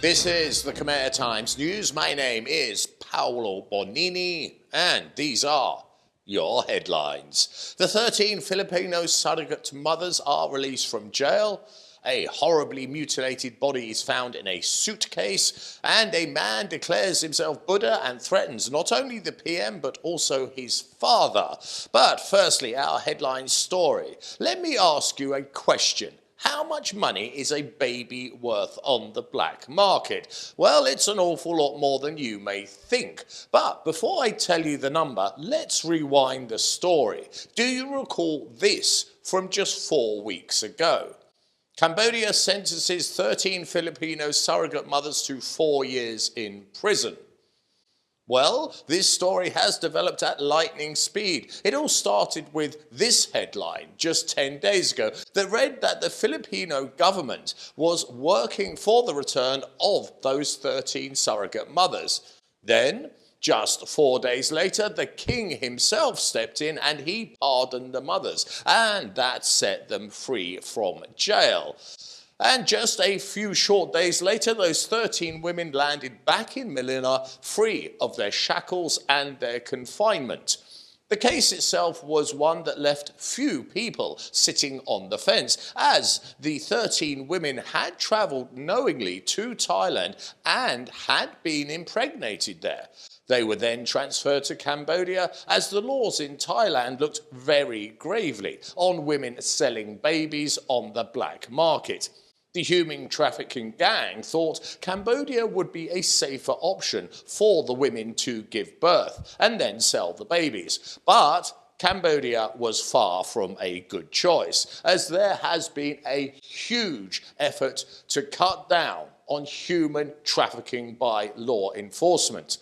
This is the Khmer Times News. My name is Paolo Bonini, and these are your headlines. The 13 Filipino surrogate mothers are released from jail. A horribly mutilated body is found in a suitcase, and a man declares himself Buddha and threatens not only the PM but also his father. But firstly, our headline story. Let me ask you a question. How much money is a baby worth on the black market? Well, it's an awful lot more than you may think. But before I tell you the number, let's rewind the story. Do you recall this from just 4 weeks ago? Cambodia sentences 13 Filipino surrogate mothers to 4 years in prison. Well, this story has developed at lightning speed. It all started with this headline just 10 days ago that read that the Filipino government was working for the return of those 13 surrogate mothers. Then, just 4 days later, the king himself stepped in and he pardoned the mothers, and that set them free from jail. And just a few short days later, those 13 women landed back in Manila, free of their shackles and their confinement. The case itself was one that left few people sitting on the fence, as the 13 women had travelled knowingly to Thailand and had been impregnated there. They were then transferred to Cambodia, as the laws in Thailand looked very gravely on women selling babies on the black market. The human trafficking gang thought Cambodia would be a safer option for the women to give birth and then sell the babies. But Cambodia was far from a good choice, as there has been a huge effort to cut down on human trafficking by law enforcement.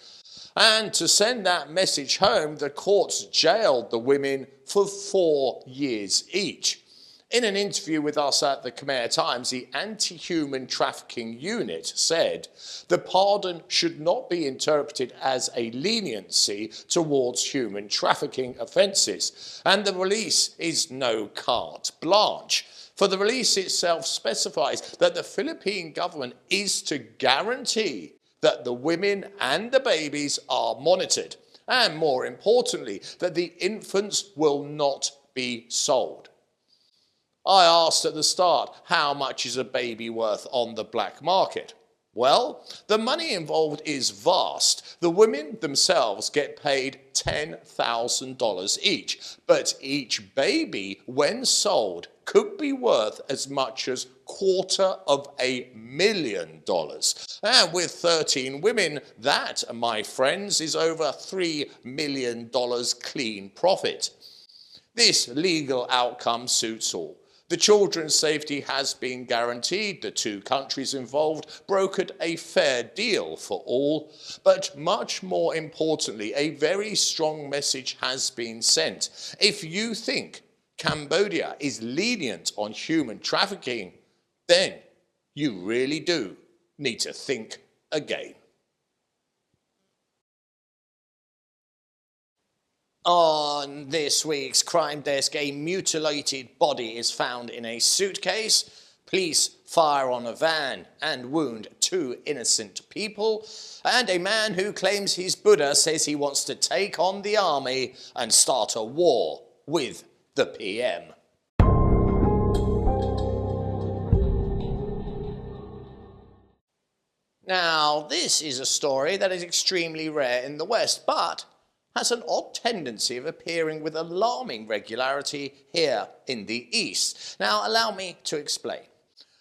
And to send that message home, the courts jailed the women for 4 years each. In an interview with us at the Khmer Times, the Anti-Human Trafficking Unit said the pardon should not be interpreted as a leniency towards human trafficking offences, and the release is no carte blanche. For the release itself specifies that the Philippine government is to guarantee that the women and the babies are monitored, and more importantly, that the infants will not be sold. I asked at the start, how much is a baby worth on the black market? Well, the money involved is vast. The women themselves get paid $10,000 each, but each baby, when sold, could be worth as much as $250,000. And with 13 women, that, my friends, is over $3 million clean profit. This legal outcome suits all. The children's safety has been guaranteed. The two countries involved brokered a fair deal for all. But much more importantly, a very strong message has been sent. If you think Cambodia is lenient on human trafficking, then you really do need to think again. On this week's Crime Desk, a mutilated body is found in a suitcase. Police fire on a van and wound 2 innocent people. And a man who claims he's Buddha says he wants to take on the army and start a war with the PM. Now, this is a story that is extremely rare in the West, but has an odd tendency of appearing with alarming regularity here in the East. Now, allow me to explain.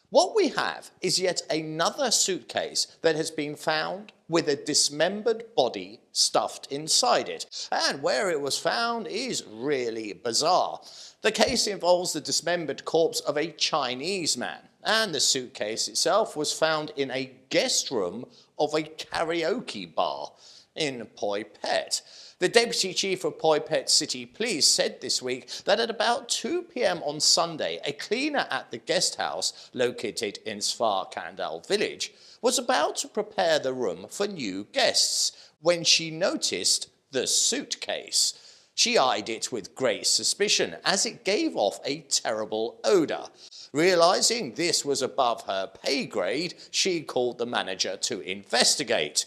What we have is yet another suitcase that has been found with a dismembered body stuffed inside it. And where it was found is really bizarre. The case involves the dismembered corpse of a Chinese man, and the suitcase itself was found in a guest room of a karaoke bar in Poi Phet. The Deputy Chief of Poi Phet City Police said this week that at about 2 p.m. on Sunday, a cleaner at the guest house located in Sfar Kandal village was about to prepare the room for new guests when she noticed the suitcase. She eyed it with great suspicion, as it gave off a terrible odour. Realising this was above her pay grade, she called the manager to investigate.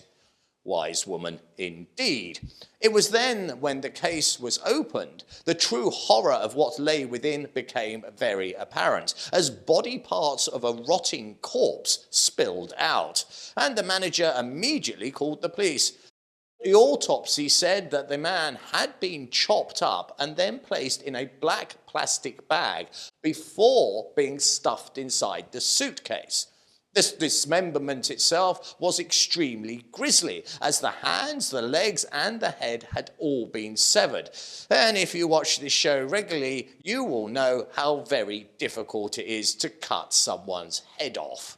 Wise woman indeed. It was then, when the case was opened, the true horror of what lay within became very apparent, as body parts of a rotting corpse spilled out, and the manager immediately called the police. The autopsy said that the man had been chopped up and then placed in a black plastic bag before being stuffed inside the suitcase. This dismemberment itself was extremely grisly, as the hands, the legs and the head had all been severed. And if you watch this show regularly, you will know how very difficult it is to cut someone's head off.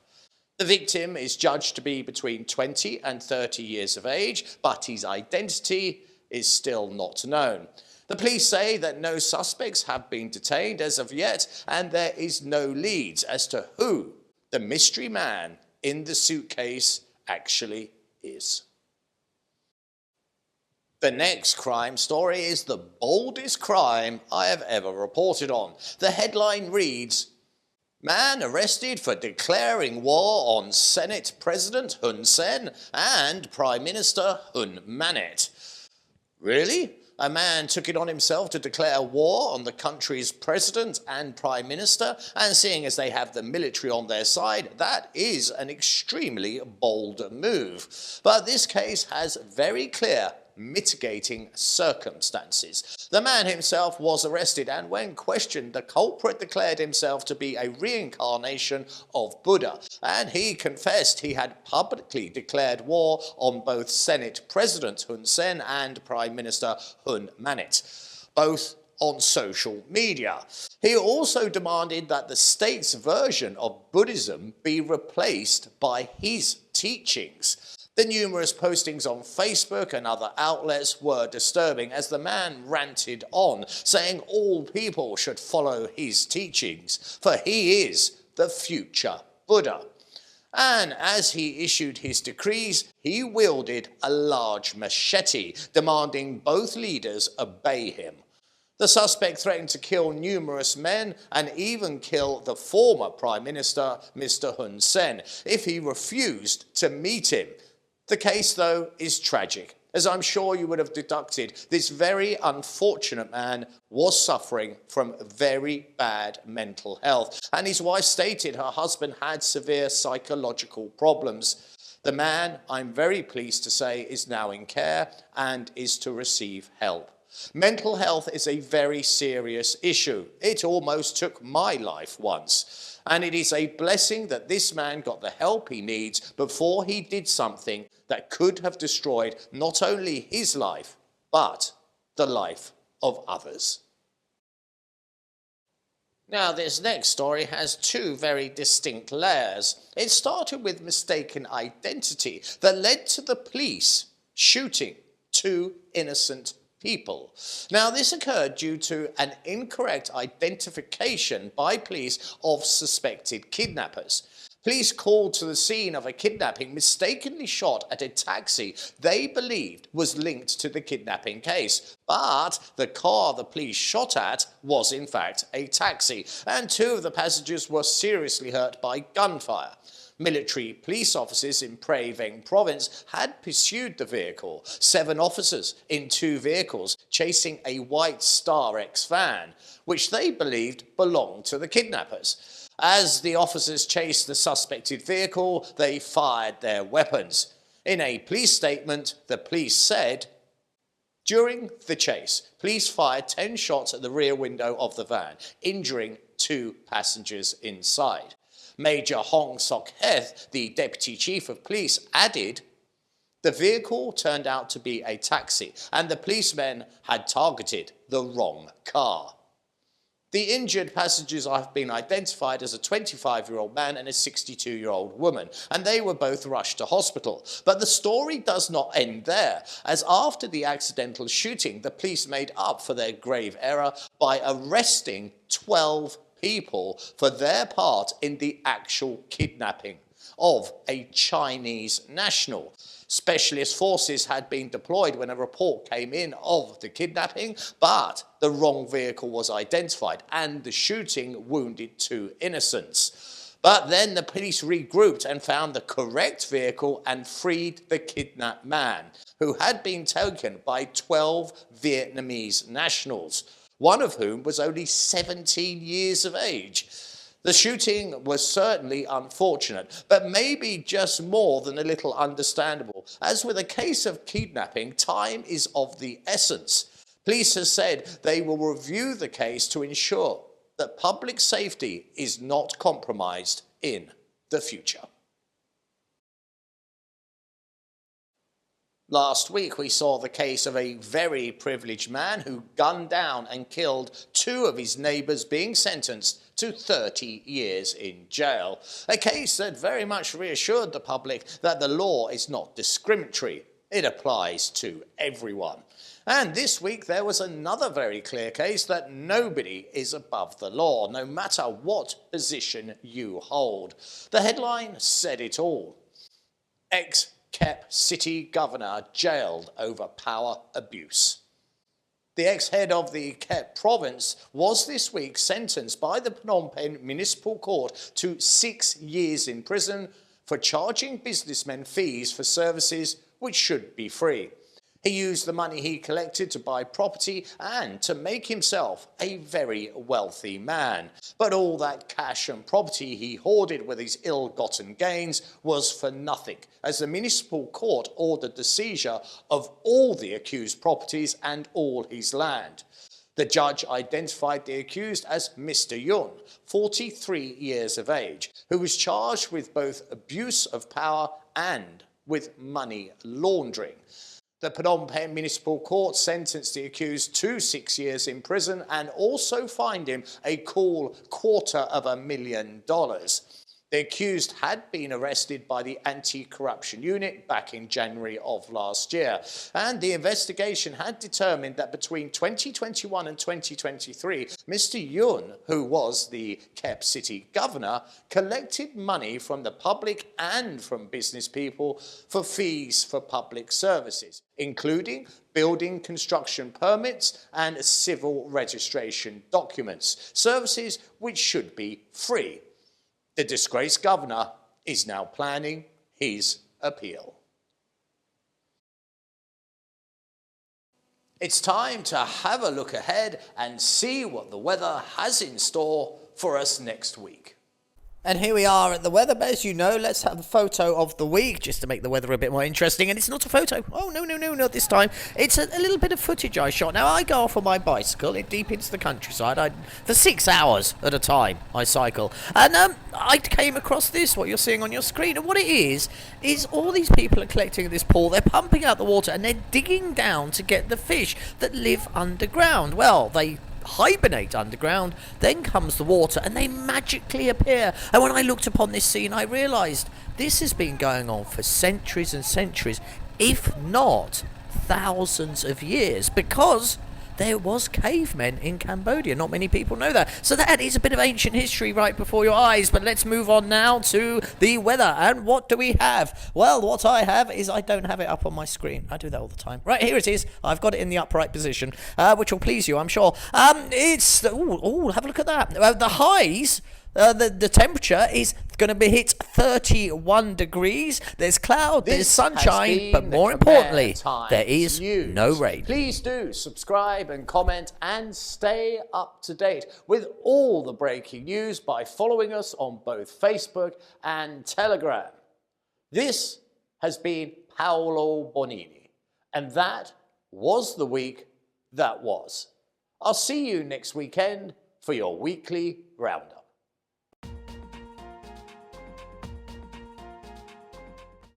The victim is judged to be between 20 and 30 years of age, but his identity is still not known. The police say that no suspects have been detained as of yet, and there is no leads as to who the mystery man in the suitcase actually is. The next crime story is the boldest crime I have ever reported on. The headline reads, "Man arrested for declaring war on Senate President Hun Sen and Prime Minister Hun Manet." Really? A man took it on himself to declare war on the country's president and prime minister, and seeing as they have the military on their side, that is an extremely bold move. But this case has very clear mitigating circumstances. The man himself was arrested, and when questioned, the culprit declared himself to be a reincarnation of Buddha, and he confessed he had publicly declared war on both Senate President Hun Sen and Prime Minister Hun Manet, both on social media. He also demanded that the state's version of Buddhism be replaced by his teachings. The numerous postings on Facebook and other outlets were disturbing, as the man ranted on, saying all people should follow his teachings, for he is the future Buddha. And as he issued his decrees, he wielded a large machete, demanding both leaders obey him. The suspect threatened to kill numerous men and even kill the former Prime Minister, Mr. Hun Sen, if he refused to meet him. The case, though, is tragic. As I'm sure you would have deducted, this very unfortunate man was suffering from very bad mental health, and his wife stated her husband had severe psychological problems. The man, I'm very pleased to say, is now in care and is to receive help. Mental health is a very serious issue. It almost took my life once. And it is a blessing that this man got the help he needs before he did something that could have destroyed not only his life, but the life of others. Now, this next story has two very distinct layers. It started with mistaken identity that led to the police shooting two innocent people. Now, this occurred due to an incorrect identification by police of suspected kidnappers. Police called to the scene of a kidnapping mistakenly shot at a taxi they believed was linked to the kidnapping case. But the car the police shot at was in fact a taxi, and two of the passengers were seriously hurt by gunfire. Military police officers in Prey Veng province had pursued the vehicle, 7 officers in 2 vehicles chasing a white Star X van, which they believed belonged to the kidnappers. As the officers chased the suspected vehicle, they fired their weapons. In a police statement, the police said, "During the chase, police fired 10 shots at the rear window of the van, injuring 2 passengers inside." Major Hong Sok Heth, the Deputy Chief of Police, added, "The vehicle turned out to be a taxi, and the policemen had targeted the wrong car." The injured passengers have been identified as a 25-year-old man and a 62-year-old woman, and they were both rushed to hospital. But the story does not end there, as after the accidental shooting, the police made up for their grave error by arresting 12 people for their part in the actual kidnapping of a Chinese national. Specialist forces had been deployed when a report came in of the kidnapping, but the wrong vehicle was identified and the shooting wounded 2 innocents. But then the police regrouped and found the correct vehicle and freed the kidnapped man, who had been taken by 12 Vietnamese nationals, one of whom was only 17 years of age. The shooting was certainly unfortunate, but maybe just more than a little understandable. As with a case of kidnapping, time is of the essence. Police have said they will review the case to ensure that public safety is not compromised in the future. Last week, we saw the case of a very privileged man who gunned down and killed 2 of his neighbours, being sentenced to 30 years in jail. A case that very much reassured the public that the law is not discriminatory. It applies to everyone. And this week, there was another very clear case that nobody is above the law, no matter what position you hold. The headline said it all. Khmer city governor jailed over power abuse. The ex-head of the Khmer province was this week sentenced by the Phnom Penh Municipal Court to 6 years in prison for charging businessmen fees for services which should be free. He used the money he collected to buy property and to make himself a very wealthy man. But all that cash and property he hoarded with his ill-gotten gains was for nothing, as the municipal court ordered the seizure of all the accused properties and all his land. The judge identified the accused as Mr. Yun, 43 years of age, who was charged with both abuse of power and with money laundering. The Phnom Penh Municipal Court sentenced the accused to 6 years in prison and also fined him a cool $250,000. The accused had been arrested by the Anti-Corruption Unit back in January of last year, and the investigation had determined that between 2021 and 2023, Mr. Yun, who was the Khmer city governor, collected money from the public and from business people for fees for public services, including building construction permits and civil registration documents, services which should be free. The disgraced governor is now planning his appeal. It's time to have a look ahead and see what the weather has in store for us next week. And here we are at the weather, but as you know, let's have a photo of the week just to make the weather a bit more interesting. And it's not a photo. Oh, no, not this time. It's a little bit of footage I shot. Now, I go off on my bicycle deep into the countryside. For 6 hours at a time, I cycle. And I came across this, what you're seeing on your screen. And what it is all these people are collecting this pool. They're pumping out the water and they're digging down to get the fish that live underground. Well, they hibernate underground, then comes the water and they magically appear. And when I looked upon this scene, I realised this has been going on for centuries and centuries, if not thousands of years, because there was cavemen in Cambodia. Not many people know that. So that is a bit of ancient history right before your eyes. But let's move on now to the weather. And what do we have? Well, what I have is I don't have it up on my screen. I do that all the time. Right, here it is. I've got it in the upright position, which will please you, I'm sure. Have a look at that. The highs. The temperature is going to be hit 31 degrees. There's cloud, there's sunshine, but more importantly, there is no rain. Please do subscribe and comment and stay up to date with all the breaking news by following us on both Facebook and Telegram. This has been Paolo Bonini, and that was the week that was. I'll see you next weekend for your weekly roundup.